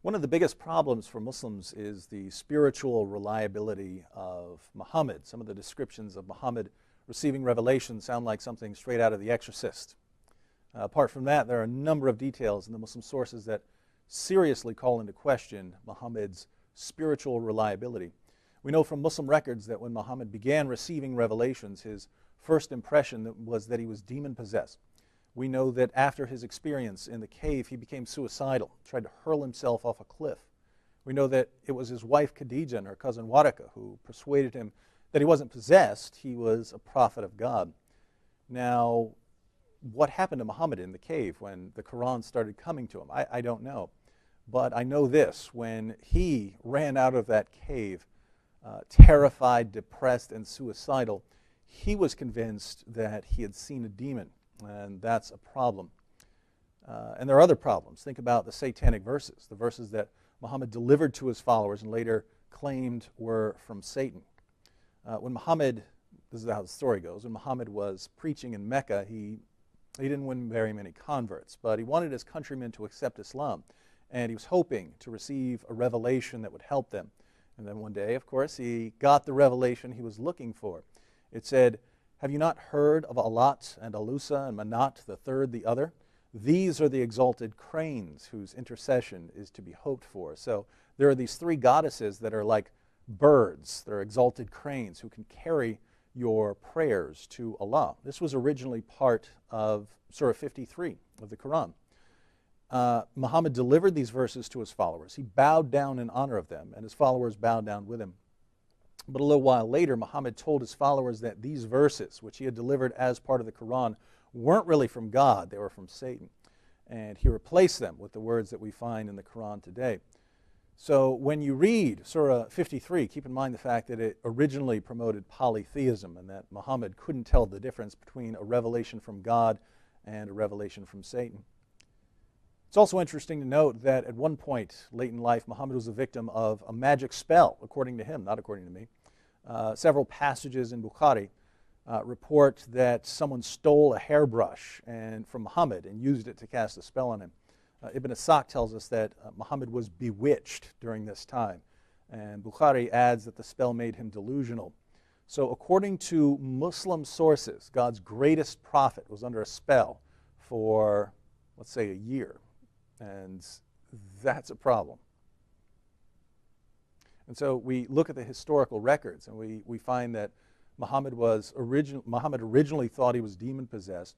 One of the biggest problems for Muslims is the spiritual reliability of Muhammad. Some of the descriptions of Muhammad receiving revelation sound like something straight out of The Exorcist. Apart from that, there are a number of details in the Muslim sources that seriously call into question Muhammad's spiritual reliability. We know from Muslim records that when Muhammad began receiving revelations, his first impression was that he was demon-possessed. We know that after his experience in the cave, he became suicidal, tried to hurl himself off a cliff. We know that it was his wife Khadija and her cousin Waraka who persuaded him that he wasn't possessed, he was a prophet of God. Now, what happened to Muhammad in the cave when the Quran started coming to him? I don't know. But I know this, when he ran out of that cave, terrified, depressed, and suicidal, he was convinced that he had seen a demon. And that's a problem. And there are other problems. Think about the satanic verses, the verses that Muhammad delivered to his followers and later claimed were from Satan. When Muhammad, this is how the story goes, when Muhammad was preaching in Mecca, he didn't win very many converts, but he wanted his countrymen to accept Islam, and he was hoping to receive a revelation that would help them. And then one day, of course, he got the revelation he was looking for. It said, "Have you not heard of Alat and Alusa and Manat, the third, the other? These are the exalted cranes whose intercession is to be hoped for." So there are these three goddesses that are like birds. They're exalted cranes who can carry your prayers to Allah. This was originally part of Surah 53 of the Quran. Muhammad delivered these verses to his followers. He bowed down in honor of them, and his followers bowed down with him. But a little while later, Muhammad told his followers that these verses, which he had delivered as part of the Quran, weren't really from God, they were from Satan. And he replaced them with the words that we find in the Quran today. So when you read Surah 53, keep in mind the fact that it originally promoted polytheism and that Muhammad couldn't tell the difference between a revelation from God and a revelation from Satan. It's also interesting to note that at one point late in life, Muhammad was a victim of a magic spell, according to him, not according to me. Several passages in Bukhari report that someone stole a hairbrush from Muhammad and used it to cast a spell on him. Ibn Ishaq tells us that Muhammad was bewitched during this time, and Bukhari adds that the spell made him delusional. So according to Muslim sources, God's greatest prophet was under a spell for, let's say, a year. And that's a problem. And so we look at the historical records and we find that Muhammad originally thought he was demon-possessed.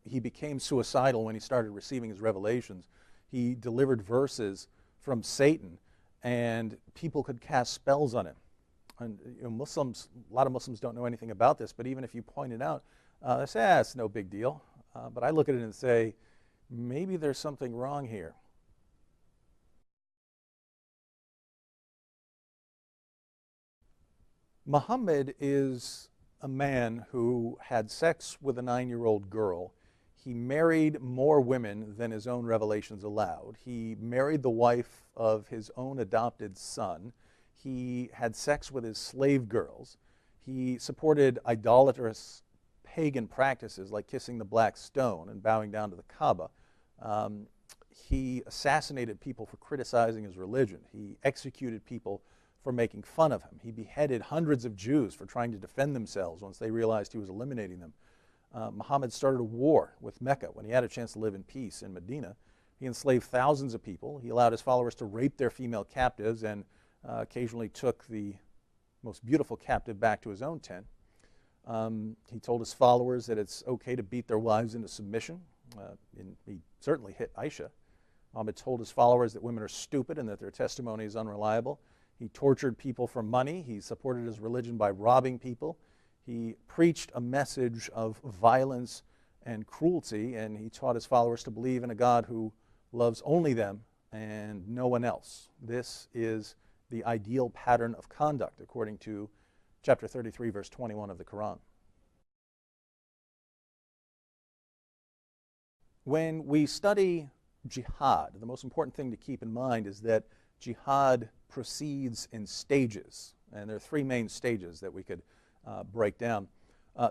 He became suicidal when he started receiving his revelations. He delivered verses from Satan, and people could cast spells on him. And Muslims, a lot of Muslims don't know anything about this, but even if you point it out, they say, it's no big deal. But I look at it and say, maybe there's something wrong here. Muhammad is a man who had sex with a 9-year-old girl. He married more women than his own revelations allowed. He married the wife of his own adopted son. He had sex with his slave girls. He supported idolatrous pagan practices like kissing the black stone and bowing down to the Kaaba. He assassinated people for criticizing his religion. He executed people for making fun of him. He beheaded hundreds of Jews for trying to defend themselves once they realized he was eliminating them. Muhammad started a war with Mecca when he had a chance to live in peace in Medina. He enslaved thousands of people. He allowed his followers to rape their female captives and occasionally took the most beautiful captive back to his own tent. He told his followers that it's okay to beat their wives into submission. He certainly hit Aisha. Muhammad told his followers that women are stupid and that their testimony is unreliable. He tortured people for money. He supported his religion by robbing people. He preached a message of violence and cruelty, and he taught his followers to believe in a God who loves only them and no one else. This is the ideal pattern of conduct, according to chapter 33, verse 21 of the Quran. When we study jihad, the most important thing to keep in mind is that jihad proceeds in stages, and there are three main stages that we could break down.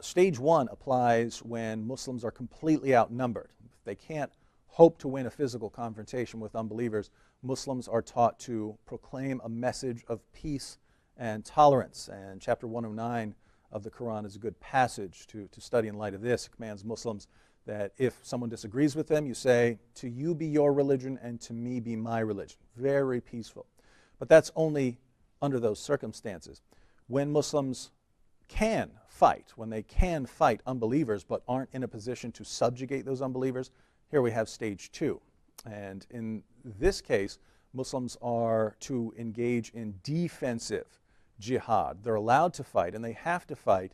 Stage one applies when Muslims are completely outnumbered. They can't hope to win a physical confrontation with unbelievers, Muslims are taught to proclaim a message of peace and tolerance. And chapter 109 of the Quran is a good passage to study in light of this. It commands Muslims that if someone disagrees with them, you say, to you be your religion and to me be my religion. Very peaceful. But that's only under those circumstances. When Muslims can fight, when they can fight unbelievers but aren't in a position to subjugate those unbelievers, here we have stage 2. And in this case, Muslims are to engage in defensive jihad. They're allowed to fight, and they have to fight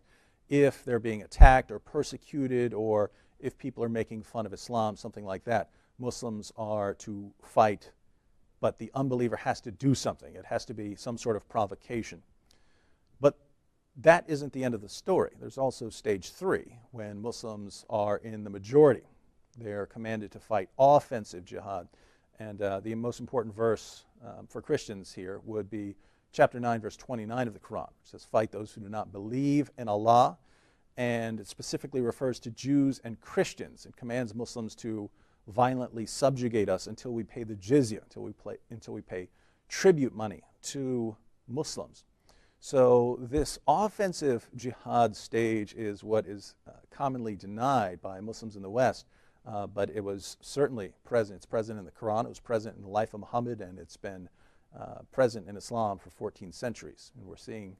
if they're being attacked or persecuted, or if people are making fun of Islam, something like that. Muslims are to fight, but the unbeliever has to do something. It has to be some sort of provocation. But that isn't the end of the story. There's also stage 3, when Muslims are in the majority. They're commanded to fight offensive jihad. And the most important verse for Christians here would be chapter 9, verse 29 of the Quran. It says, fight those who do not believe in Allah. And it specifically refers to Jews and Christians. It commands Muslims to violently subjugate us until we pay the jizya, until we pay tribute money to Muslims. So this offensive jihad stage is what is commonly denied by Muslims in the West, but it was certainly present. It's present in the Quran, it was present in the life of Muhammad, and it's been present in Islam for 14 centuries. And we're seeing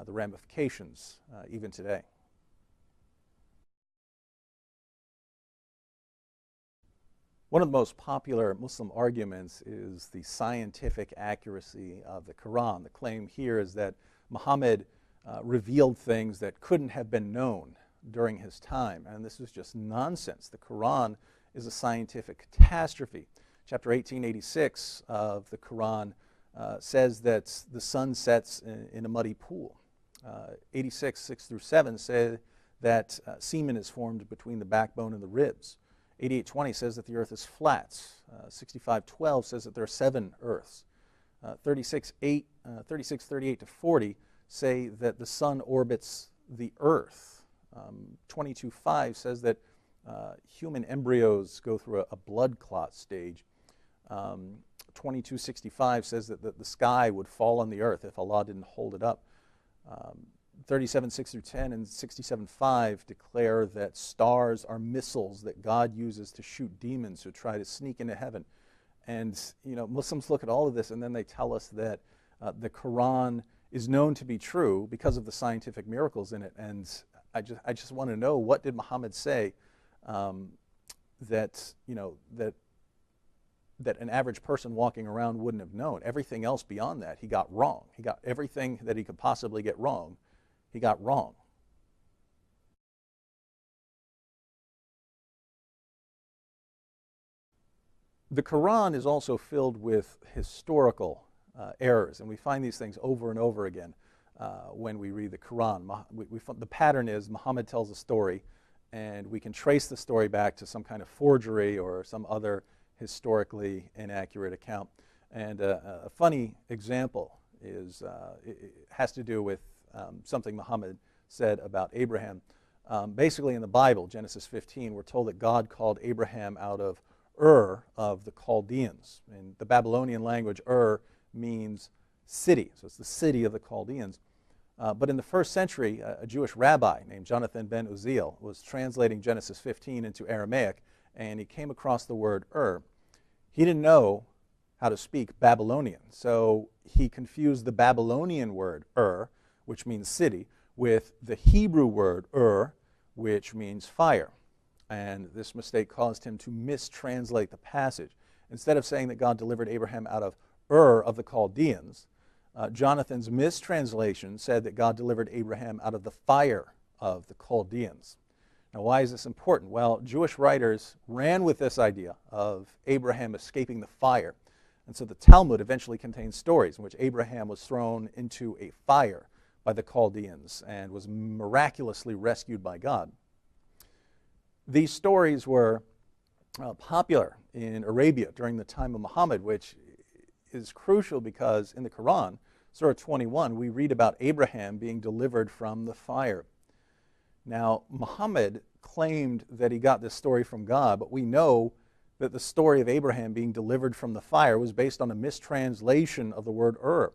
the ramifications even today. One of the most popular Muslim arguments is the scientific accuracy of the Quran. The claim here is that Muhammad revealed things that couldn't have been known during his time, and this is just nonsense. The Quran is a scientific catastrophe. Chapter 1886 of the Quran says that the sun sets in a muddy pool. 86, 6 through 7 say that semen is formed between the backbone and the ribs. 88:20 says that the earth is flat. 65:12 says that there are 7 earths. 36:38 to 40 say that the sun orbits the earth. 22:5 says that human embryos go through a blood clot stage. 22:65 says that the sky would fall on the earth if Allah didn't hold it up. 37:6 through 10 and 67:5 declare that stars are missiles that God uses to shoot demons who try to sneak into heaven. And Muslims look at all of this and then they tell us that the Quran is known to be true because of the scientific miracles in it. And I just want to know, what did Muhammad say that an average person walking around wouldn't have known? Everything else beyond that, he got wrong. He got everything that he could possibly get wrong. He got wrong. The Quran is also filled with historical errors, and we find these things over and over again when we read the Quran. The pattern is Muhammad tells a story, and we can trace the story back to some kind of forgery or some other historically inaccurate account. And a funny example is it has to do with something Muhammad said about Abraham. Basically in the Bible, Genesis 15, we're told that God called Abraham out of Ur of the Chaldeans. In the Babylonian language, Ur means city, so it's the city of the Chaldeans. But in the first century, a Jewish rabbi named Jonathan ben Uziel was translating Genesis 15 into Aramaic, and he came across the word Ur. He didn't know how to speak Babylonian, so he confused the Babylonian word Ur, which means city, with the Hebrew word Ur, which means fire. And this mistake caused him to mistranslate the passage. Instead of saying that God delivered Abraham out of Ur of the Chaldeans, Jonathan's mistranslation said that God delivered Abraham out of the fire of the Chaldeans. Now, why is this important? Well, Jewish writers ran with this idea of Abraham escaping the fire. And so the Talmud eventually contains stories in which Abraham was thrown into a fire by the Chaldeans and was miraculously rescued by God. These stories were popular in Arabia during the time of Muhammad, which is crucial because in the Quran, Surah 21, we read about Abraham being delivered from the fire. Now, Muhammad claimed that he got this story from God, but we know that the story of Abraham being delivered from the fire was based on a mistranslation of the word Ur.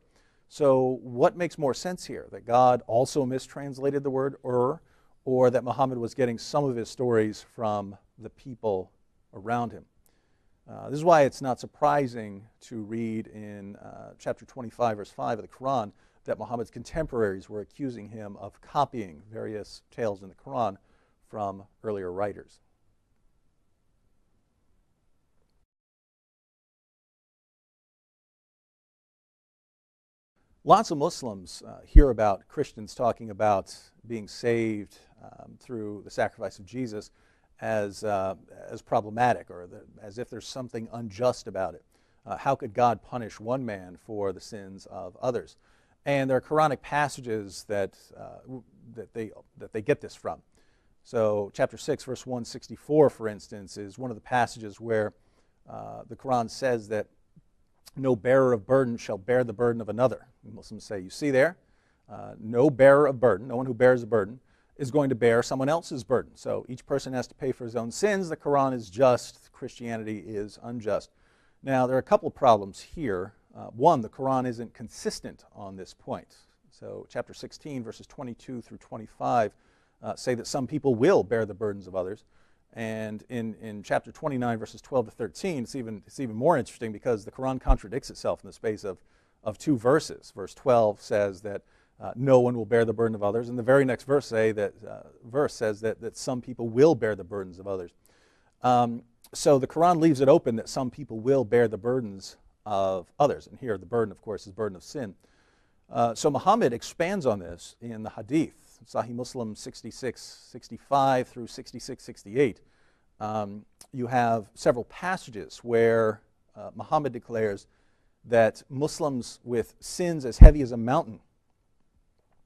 So what makes more sense here? That God also mistranslated the word Ur, or that Muhammad was getting some of his stories from the people around him? This is why it's not surprising to read in chapter 25, verse 5 of the Quran, that Muhammad's contemporaries were accusing him of copying various tales in the Quran from earlier writers. Lots of Muslims hear about Christians talking about being saved through the sacrifice of Jesus as problematic, or as if there's something unjust about it. How could God punish one man for the sins of others? And there are Quranic passages that they get this from. So chapter 6, verse 164, for instance, is one of the passages where the Quran says that no bearer of burden shall bear the burden of another. Muslims say, you see there, no bearer of burden, no one who bears a burden, is going to bear someone else's burden. So each person has to pay for his own sins. The Quran is just, Christianity is unjust. Now, there are a couple of problems here. One, the Quran isn't consistent on this point. So chapter 16, verses 22 through 25 say that some people will bear the burdens of others. And in chapter 29, verses 12 to 13, it's even more interesting because the Quran contradicts itself in the space of two verses. Verse 12 says that no one will bear the burden of others, and the very next verse says that some people will bear the burdens of others. So the Quran leaves it open that some people will bear the burdens of others. And here the burden, of course, is burden of sin. So Muhammad expands on this in the Hadith, Sahih Muslim 66:65 through 66:68. You have several passages where Muhammad declares that Muslims with sins as heavy as a mountain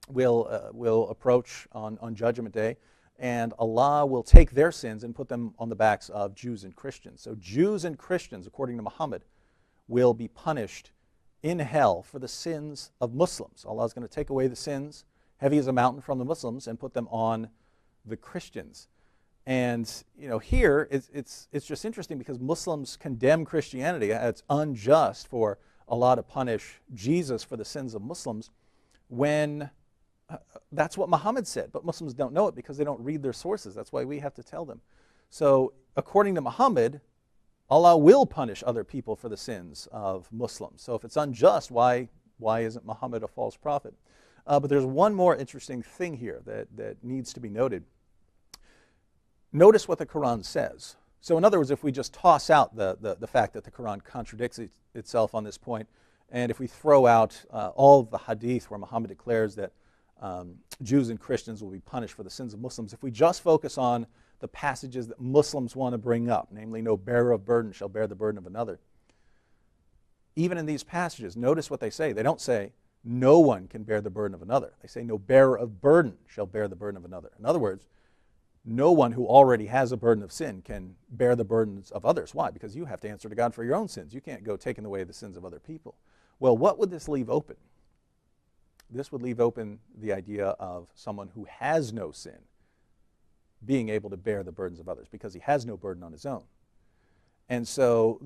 will approach on Judgment Day, and Allah will take their sins and put them on the backs of Jews and Christians. So Jews and Christians, according to Muhammad, will be punished in hell for the sins of Muslims. Allah is going to take away the sins heavy as a mountain from the Muslims and put them on the Christians. And here it's just interesting because Muslims condemn Christianity. It's unjust for Allah to punish Jesus for the sins of Muslims when that's what Muhammad said. But Muslims don't know it because they don't read their sources. That's why we have to tell them. So according to Muhammad, Allah will punish other people for the sins of Muslims. So if it's unjust, why isn't Muhammad a false prophet? But there's one more interesting thing here that needs to be noted. Notice what the Quran says. So in other words, if we just toss out the fact that the Quran contradicts itself on this point, and if we throw out all of the hadith where Muhammad declares that Jews and Christians will be punished for the sins of Muslims, if we just focus on the passages that Muslims want to bring up, namely, no bearer of burden shall bear the burden of another. Even in these passages, notice what they say. They don't say, no one can bear the burden of another. They say, no bearer of burden shall bear the burden of another. In other words, no one who already has a burden of sin can bear the burdens of others. Why? Because you have to answer to God for your own sins. You can't go taking away the sins of other people. Well, what would this leave open? This would leave open the idea of someone who has no sin being able to bear the burdens of others because he has no burden on his own. And so,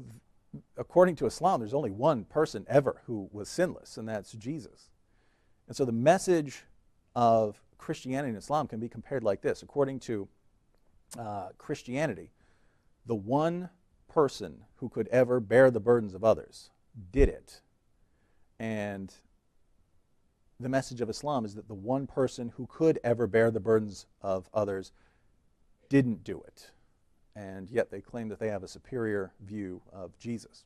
according to Islam, there's only one person ever who was sinless, and that's Jesus. And so the message of Christianity and Islam can be compared like this. According to Christianity, the one person who could ever bear the burdens of others did it. And the message of Islam is that the one person who could ever bear the burdens of others didn't do it. And yet they claim that they have a superior view of Jesus.